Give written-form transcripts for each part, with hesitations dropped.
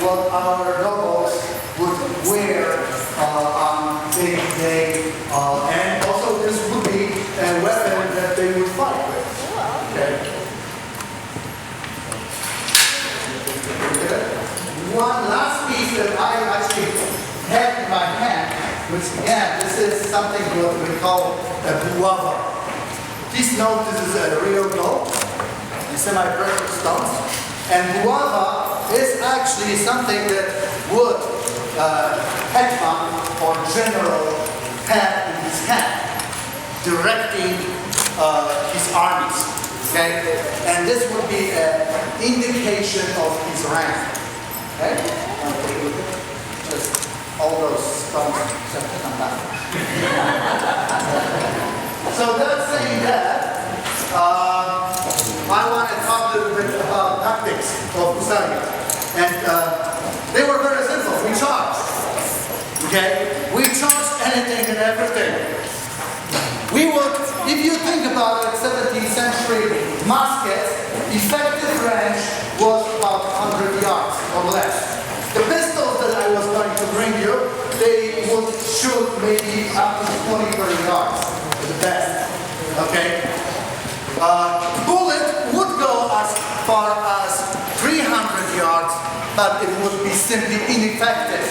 what our nobles would wear on day-to-day, and also this would be a weapon that they would fight with. Okay. One last piece that I actually have in my hand, which again, this is something what we call a buława. Please note this is a real gold, semi-precious stones, and buława is actually something that would hetman or general have in his hand, directing his armies. Okay, and this would be an indication of his rank. Okay, just all those stones have to come back. So that's saying that, I want to talk a little bit about tactics of Hussars. And they were very simple. We charged. Okay? We charged anything and everything. We would, if you think about it, 17th century muskets, effective range was about 100 yards or less. The pistols that I was going to bring you, they would shoot maybe up to 20-30 yards at the best. Okay? Bullet would go as far as 300 yards, but it would be simply ineffective.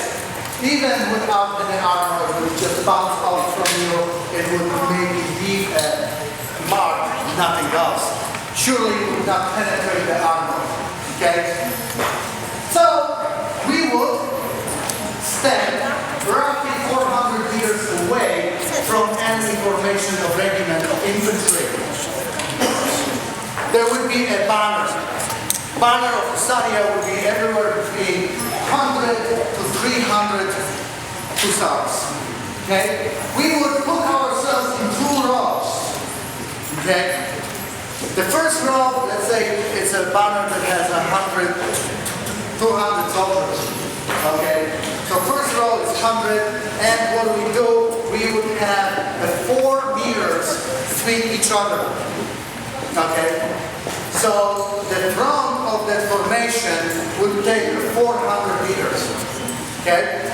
Even without any armor, it would just bounce out from you. It would maybe leave a mark, nothing else. Surely it would not penetrate the armor. Okay? So we would stand roughly 400 meters away from enemy formation of regiment of infantry. There would be a banner. Banner of Husaria would be everywhere between 100 to 300 Hussars. Okay? We would put ourselves in two rows. Okay? The first row, let's say it's a banner that has 100 to 200 soldiers. Okay? So first row is 100, and what we do, we would have 4 meters between each other. Okay? So the front of that formation would take 400 meters. Okay?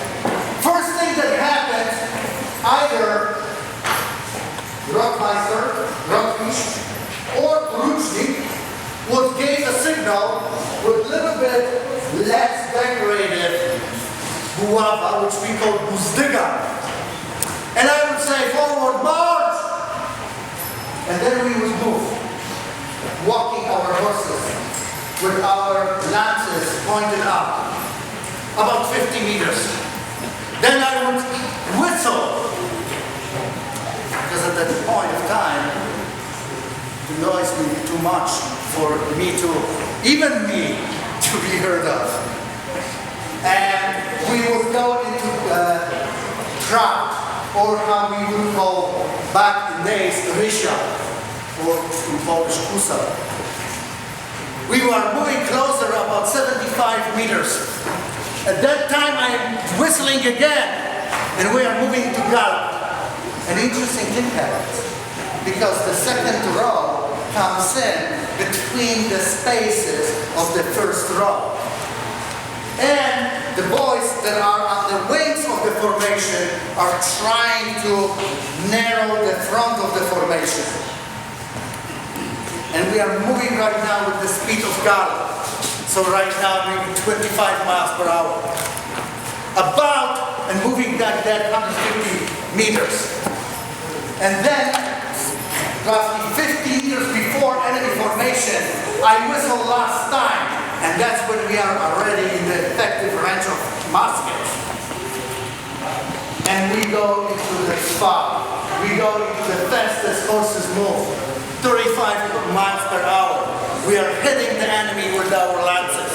First thing that happens, either Rotmeister, Rotmistrz, or Porucznik would give a signal with a little bit less decorated buława, which we call buzdyga. And I would say, forward march! And then we would move, walking our horses with our lances pointed up, about 50 meters. Then I would whistle, because at that point of time, the noise would be too much for me to, even me, to be heard of. And we would go into trap, or how we would call back in days, rysza, or in Polish hussar. We were moving closer, about 75 meters. At that time, I'm whistling again, and we are moving to gallop. An interesting thing happens, because the second row comes in between the spaces of the first row. And the boys that are on the wings of the formation are trying to narrow the front of the formation. And we are moving right now with the speed of gallop. So right now maybe 25 miles per hour. About, and moving like that 150 meters. And then, roughly 50 meters before enemy formation, I whistle last time. And that's when we are already in the effective range of muskets. And we go into the spot. We go into the fastest horses move. 35 miles per hour. We are hitting the enemy with our lances.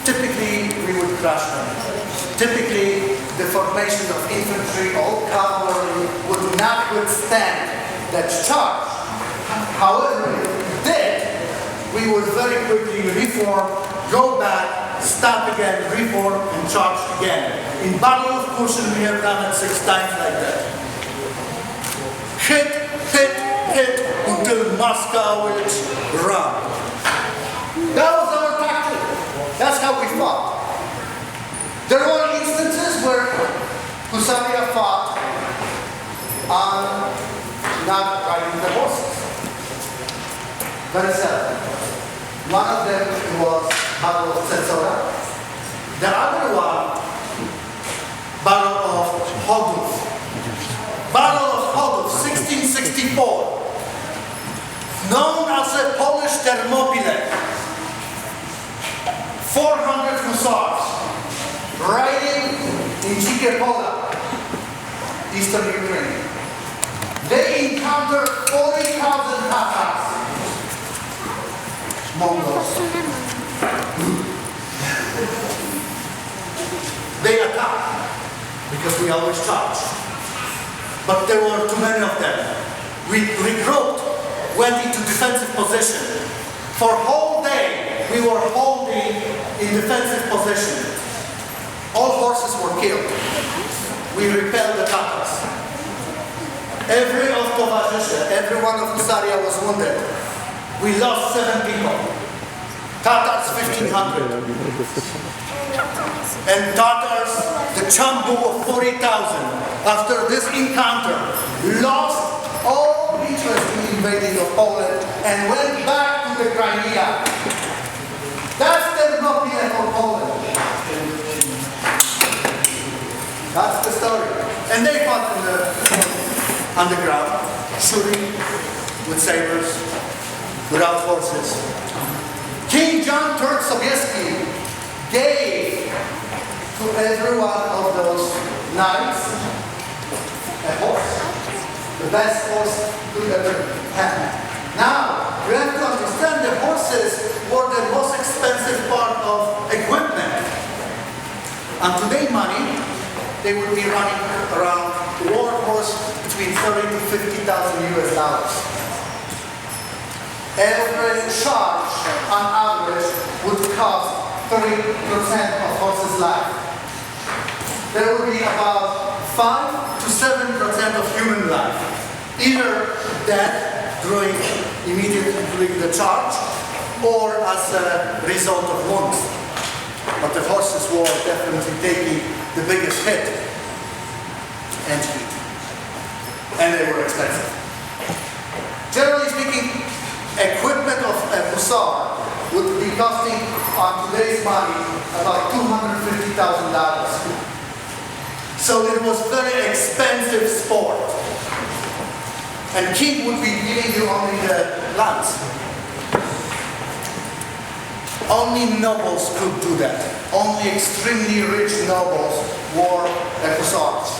Typically, we would crush them. Typically, the formation of infantry, all cavalry, would not withstand that charge. However, if we did, we would very quickly reform, go back, stop again, reform, and charge again. In Battle of Kutyn, we have done it 6 times like that. Hit, hit, hit, until Moscow will run. That was our tactic. That's how we was Battle of Cezary. The other one, Battle of Chodów. Battle of Chodów, 1664. Known as a Polish Thermopyle. 400 hussars riding in Dzikie Pola, eastern Ukraine. They encountered 40,000 Tatars, Mongols. They attacked because we always charge. But there were too many of them. We regrouped, went into defensive position. For a whole day, we were holding in defensive position. All horses were killed. We repelled the Tatars. Every of towarzysze, every one of Husaria was wounded. We lost 7 people. Tatars 1,500. And Tatars, the Chambu of 40,000, after this encounter, lost all interest in invading of Poland and went back to the Crimea. That's Thermopyle for Poland. That's the story. And they fought in the underground, shooting with sabers, without horses. King John III Sobieski gave to every one of those knights a horse, the best horse he ever had. Now, you have to understand the horses were the most expensive part of equipment. And today money, they would be running around war horse between 30 to 50,000 US dollars. Every charge on average would cost 30% of horse's life. There would be about 5 to 7% of human life, either death immediately during the charge, or as a result of wounds. But the horses were definitely taking the biggest hit and heat. And they were expensive. Generally speaking, equipment of a hussar would be costing on today's money about $250,000. So it was very expensive sport. And king would be giving you only the lands. Only nobles could do that. Only extremely rich nobles wore hussars.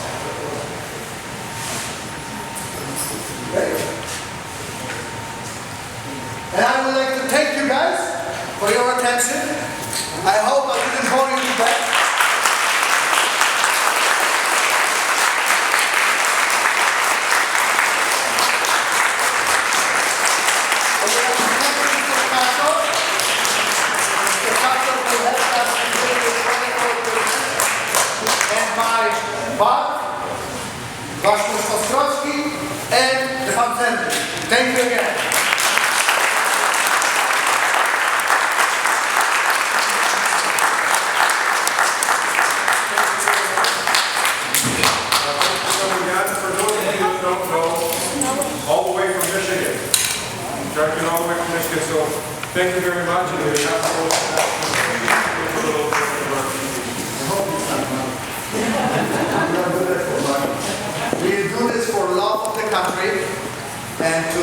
Okay. And I would like to thank you guys for your attention. I hope I didn't bore you to death. And the Panzer. Thank you again. For those of you who don't know, all the way from Michigan, directed all the way from Michigan. So thank you very much. And we have to We do this for love of the country and to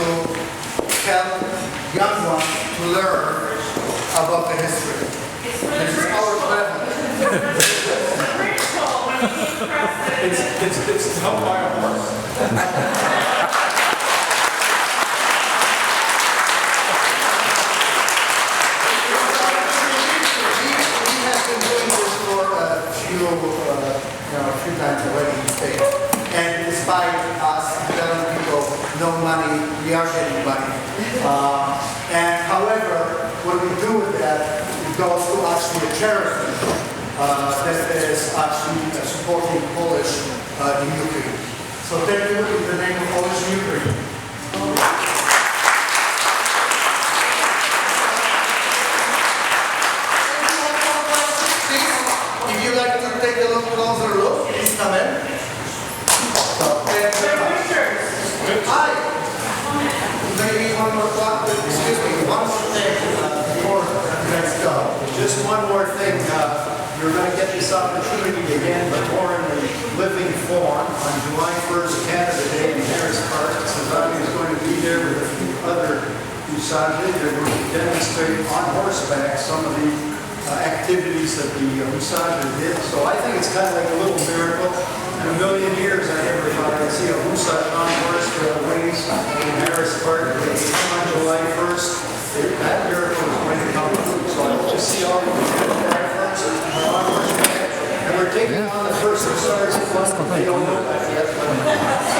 help young ones to learn about the history. This is our privilege. It's helped by a horse. A few times already in the States. And despite us telling people no money, we are getting money. And however, what we do with that, it goes to actually a charity that is actually supporting Polish in Ukraine. So thank you in the name of Polish in Ukraine. If you'd like to take a little closer look, please come in. So, hi. Maybe one more thought, excuse me, one more thing before the next go. just one more thing. You're going to get this opportunity again, but more in the living form. On July 1st, Canada Day in Harris Park, Cezary is going to be there with a few other Hussars. They're going to demonstrate on horseback some of the activities that the Hussars did. So I think it's kind of like a little miracle. In a million years, I never thought I'd see a Hussar on horse for the wings in Harris Park. They come on July 1st. That miracle is going to come true. So I hope to see all of you July 1st on horseback. And we're taking on the first Hussars. They don't know that yet.